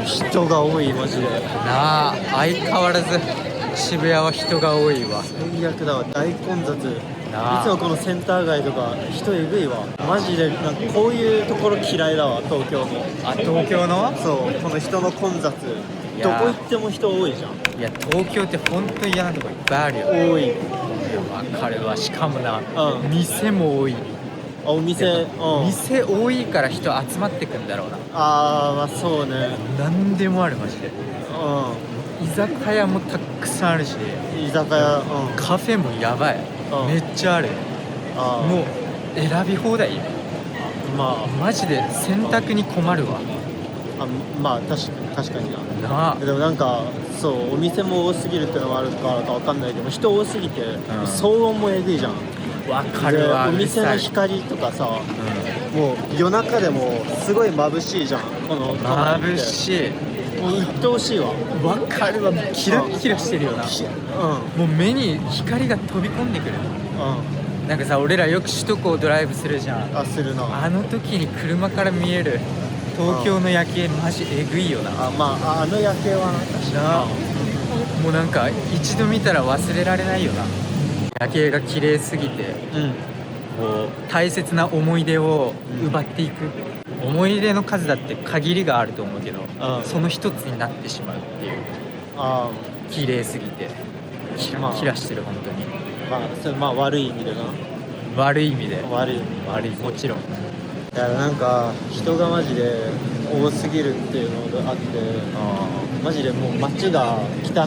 人が多いマジで。なあ、相変わらず渋谷は人が多いわ。最悪だわ、大混雑。いなあつもこのセンター街とか人えぐいわマジで。なんかこういうところ嫌いだわ、東京の。あ、東京の？そう、この人の混雑。いやどこ行っても人多いじゃん。いや、東京ってほんと嫌なとこいっぱいあるよ。多い。わかるわ。しかもな、うん店も多い。あ、お店、うん。店多いから人集まってくんだろうな。あー、まあそうね。なんでもあるマジで。う居酒屋もたくさんあるし、ん。居酒屋、うん。カフェもやばい。うんめっちゃある。あー、もう選び放題よ。まマジで選択に困るわ。あ、まあ確かにな。なあ。でもなんかそうお店も多すぎるってのもあるからかわかんないけど、人多すぎて、騒音もえぐいじゃん。わかるわ。でお店のうるさい。光とかさ、もう夜中でもすごい眩しいじゃん、この都内って眩しい。もう鬱陶しいわ。わかるわ。キラッキラしてるよな。うんもう目に光が飛び込んでくる。うなんかさ、俺らよく首都高をドライブするじゃん。ん。あ、するな。あの時に車から見える東京の夜景マジえぐいよな。あ、まああの夜景はなあ、もうなんか一度見たら忘れられないよな。夜景が綺麗すぎて、うんこう大切な思い出を奪っていく。思い出の数だって限りがあると思うけど、うんその一つになってしまうっていう。あ綺麗すぎてキラキラしてる。本当にまあそれまあ悪い意味でな。悪い意味で。悪い意味。悪い、もちろん。だからなんか人がマジで多すぎるっていうのがあって、マジでもう街が汚いか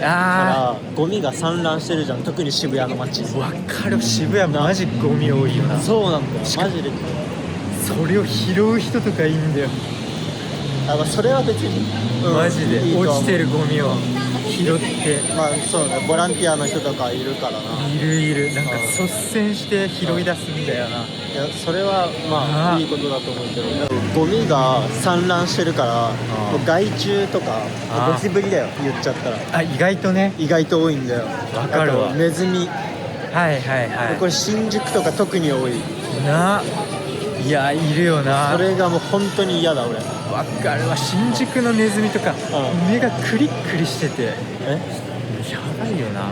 あらゴミが散乱してるじゃん、特に渋谷の街。ー、わかる。渋谷マジゴミ多いよな。そうなんだよマジで。それを拾う人とかいいんだよ。あ、まあ、それは別に、うんマジでいいとは思う落ちてるゴミを拾ってまあそうね、ボランティアの人とかいるからな。いる。なんか率先して拾い出すんだよな。いやそれはまあああいいことだと思うけど、でもゴミが散乱してるからもう害虫とかああゴキブリだよ、言っちゃったらあ、意外とね。意外と多いんだよ。わかるわあとネズミ、はいはいはこれ新宿とか特に多い。い。な、いや、いるよな。それがもう本当に嫌だ俺。わかるわ。新宿のネズミとか、うん目がクリックリしててやえばいよな。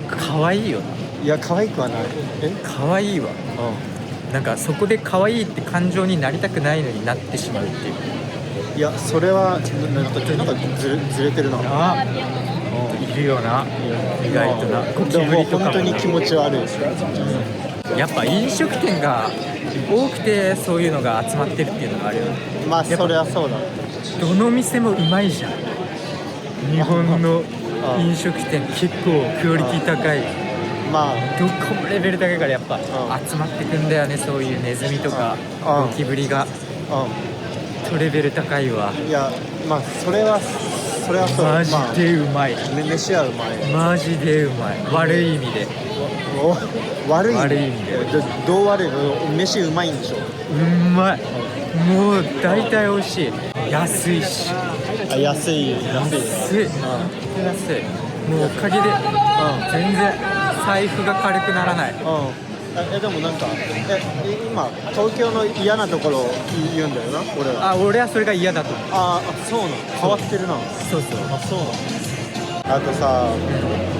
可愛いよな。いや可愛くはない。可愛いわ。なんかそこで可愛いって感情になりたくないのになってしまうっていう。いやそれはなんかずれてるな。あ、いるよな。意外とな。ゴキでもブリとかも本当に気持ち悪い。やっぱ飲食店が多くてそういうのが集まってるっていうのがあるよね。まあそれはそうだ。どの店もうまいじゃん。日本の飲食店結構クオリティ高い。まあどこもレベル高いからやっぱん集まってくんだよね。そういうネズミとかうんゴキブリがとレベル高いわ。いやまあそれはそう。マジでうまい。飯はうまい。マジでうまい。悪い意味で。悪い悪い意味でどう悪いの？飯うまいんでしょ。うまい。もう大体美味しい。安いし。あ、安い。安い。安い。もうおかげで全然財布が軽くならない。でもなんか今東京の嫌なところ言うんだよな俺は。あ、俺はそれが嫌だと思う。そうなの。変わってるな。そうそう。そうなの。あとさ、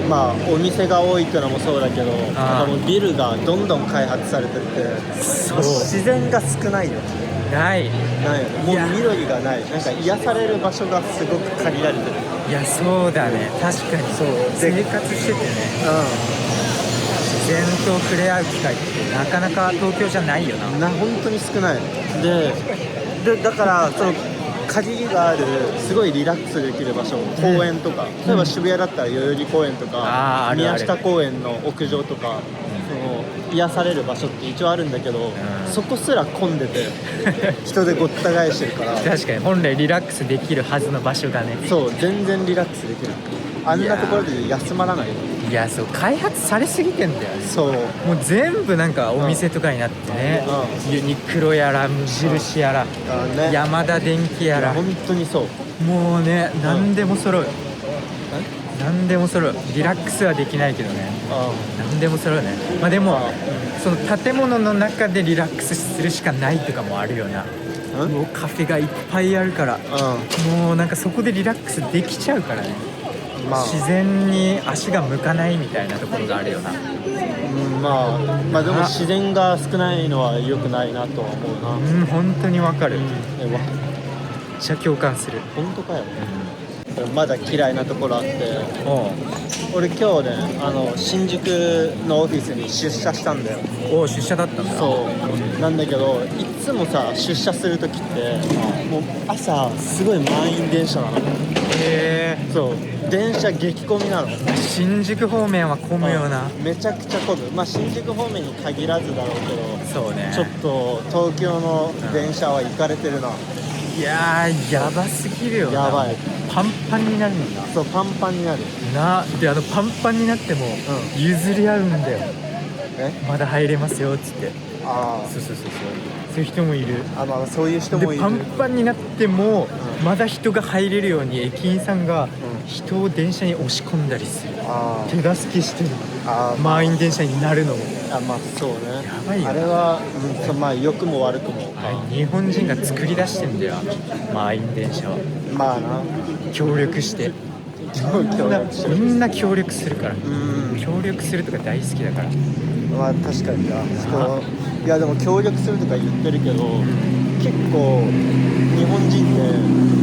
まあお店が多いってのもそうだけど、なんかもうビルがどんどん開発されてってそう自然が少ないよ。ない。ないよね。もう緑がない。なんか癒される場所がすごく限られてる。いや、そうだね。確かにそう生活しててね、自然と触れ合う機会ってなかなか東京じゃないよな。本当に少ない。でだからその限りがあるすごいリラックスできる場所、公園とか、例えば渋谷だったら代々木公園とか、あるある宮下公園の屋上とか、その癒される場所って一応あるんだけど、そこすら混んでて人でごった返してるから確かに本来リラックスできるはずの場所がね。そう全然リラックスできる。あんなところで休まらない。いや、そう開発されすぎてんだよね。そうもう全部なんかお店とかになってね、ユニクロやら無印やら、ね、ヤマダ電機やら、本当にそう。もうね、何でも揃う。何でも揃う。リラックスはできないけどね、何でも揃うね。まあでもその建物の中でリラックスするしかないとかもあるよな。もうカフェがいっぱいあるから、もうなんかそこでリラックスできちゃうからね、まあ自然に足が向かないみたいなところがあるよな。まあでも自然が少ないのは良くないなとは思うな。本当にわかる。めめっちゃ共感する。本当かよ、まだ嫌いなところあって、俺今日ね新宿のオフィスに出社したんだよ。出社だったんだ。そうなんだけど、いつもさ出社する時ってもう朝すごい満員電車なの。へえ。そう電車激混みなの。新宿方面は混むよな。めちゃくちゃ混む。まあ新宿方面に限らずだろうけど、そうね。ちょっと東京の電車は行かれてるな。いやーやばすぎるよな。やばい。パンパンになるんだ。そうパンパンになるな。でパンパンになっても譲り合うんだよ。まだ入れますよっつって。そういう人もいる。まあそういう人もいる。でパンパンになっても、まだ人が入れるように駅員さんが人を電車に押し込んだりする。手助けしてる。満員電車になるのも。まあそうね。やばいよ。あれは、まあ良くも悪くも。日本人が作り出してんだよ、満員電車は。まあな。協力して。みんな協力するから。協力するとか大好きだから。まあ確かにな。いやでも協力するとか言ってるけど、結構日本人っ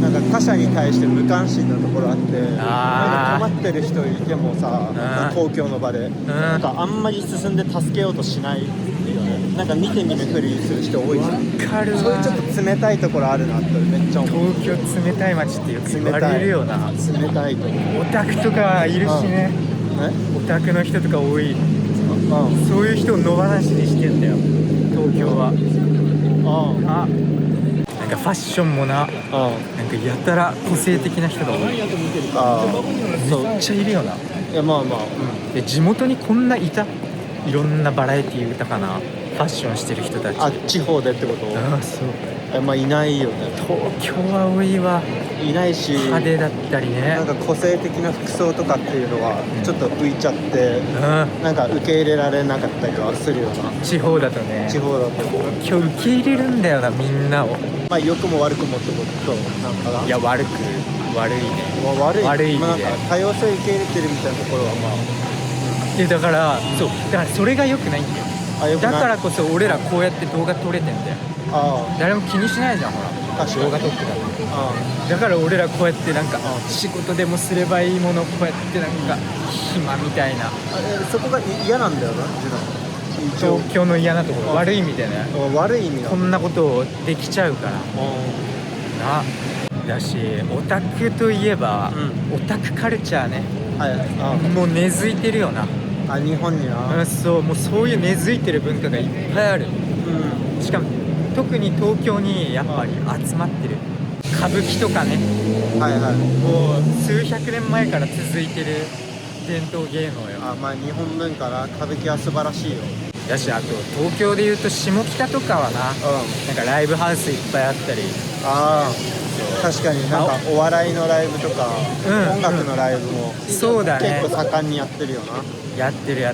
てなんか他者に対して無関心なところあって、なんか困ってる人いてもさ、公共の場でなんかあんまり進んで助けようとしないよね。なんか見て見ぬふりする人多いじゃん。わかるわ。そういうちょっと冷たいところあるなってめっちゃ思う。東京冷たい街ってよく言われるよな。冷たいと思う。オタクとかいるしね。オタクの人とか多い。そういう人を野放しにしてんだよ東京は。なんかファッションもな、なんかやたら個性的な人が多い。めっちゃいるよな。いやまあまあ、で地元にこんないた。いろんなバラエティ豊かなファッションしてる人たち。地方でってこと？そう。まあいないよね。東京は多いわ。いないし、派手だったりね。なんか個性的な服装とかっていうのはちょっと浮いちゃって、なんか受け入れられなかったりはするよな。地方だとね。地方だと今日受け入れるんだよな、みんなを。まあ良くも悪くもってことなんかな。いや悪いね。悪い意味で、なんか多様性受け入れてるみたいなところはまあ。だからそれが良くないんだよ。だからこそ俺らこうやって動画撮れてんだよ。誰も気にしないじゃん、ほら。動画撮ってたら。だから俺らこうやってなんか仕事でもすればいいものをこうやってなんか暇みたいな。そこが嫌なんだよな。東京の嫌なところ、悪い意味でね。悪い意味な。こんなことをできちゃうからな。だしオタクといえば、オタクカルチャーね。もう根付いてるよな。日本には。もうそういう根付いてる文化がいっぱいある。しかも特に東京にやっぱり集まってる。歌舞伎とかね。もう数百年前から続いてる伝統芸能よ。まあ日本文化な。歌舞伎は素晴らしいよ。だし、あと東京でいうと下北とかはな、なんかライブハウスいっぱいあったり。確かになんかお笑いのライブとか、音楽のライブもそうだね、結構盛んにやってるよな。やってる、あ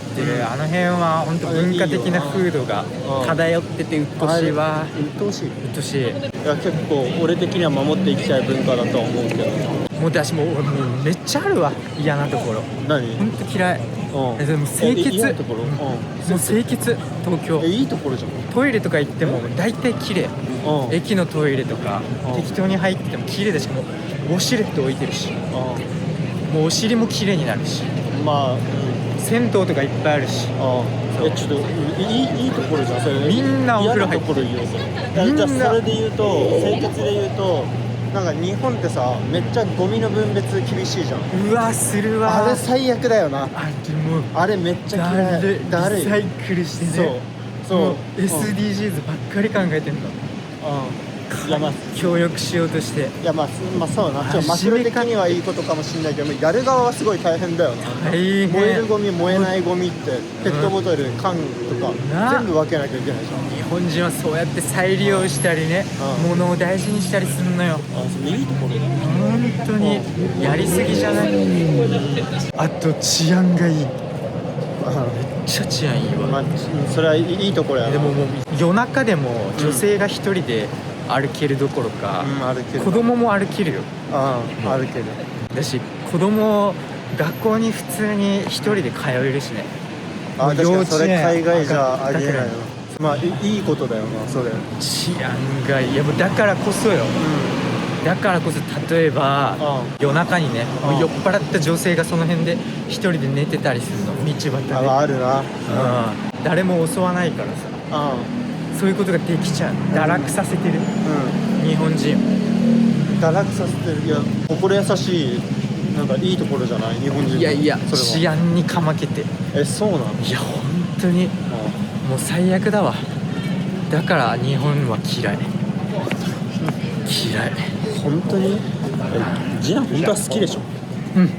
の辺は本当文化的な風土が漂ってて鬱陶しいわ。鬱陶しい。いや結構俺的には守っていきたい文化だとは思うけど。もう私もうめっちゃあるわ、嫌なところ。何？本当嫌い。でも清潔。嫌なところ？もう清潔、東京。いいところじゃん。トイレとか行っても大体綺麗。駅のトイレとか適当に入ってても綺麗だし、もうウォシュレット置いてるし、もうお尻も綺麗になるし、銭湯とかいっぱいあるし。ちょっといいところじゃんそれ。みんなお風呂入ってる。じゃあそれで言うと、清潔で言うと、なんか日本ってさ、めっちゃゴミの分別厳しいじゃん。うわ、するわ。あれ最悪だよな。あれめっちゃ嫌い。だるい。リサイクルしてね。そう SDGs ばっかり考えてんの。協力しようとして。いやまあそうな。マクロ的にはいいことかもしれないけど、やる側はすごい大変だよな。燃えるゴミ、燃えないゴミってペットボトル、缶とか全部分けなきゃいけないじゃん。日本人はそうやって再利用したりね、物を大事にしたりすんのよ。いいところだ。本当にやりすぎじゃない？あと治安がいい。めっちゃ治安いいわ。それはいいところやな。でももう夜中でも女性が一人で歩けるどころか、歩ける。子供も歩けるよ。歩ける。だし子供学校に普通に一人で通えるしね。確かにそれ海外じゃありえないよだな。まあいいことだよなそれ。治安がいやもうだからこそよ、だからこそ例えば夜中にねもう酔っ払った女性がその辺で一人で寝てたりするの、道端で。あるな。誰も襲わないからさ、そういうことができちゃう。堕落させてる、日本人堕落させてる。いや心優しい、なんかいいところじゃない日本人。いやいやそれは治安にかまけて。そうなの。いや本当にもう最悪だわ。だから日本は嫌い嫌い。本当にジナ本当は好きでしょ。うん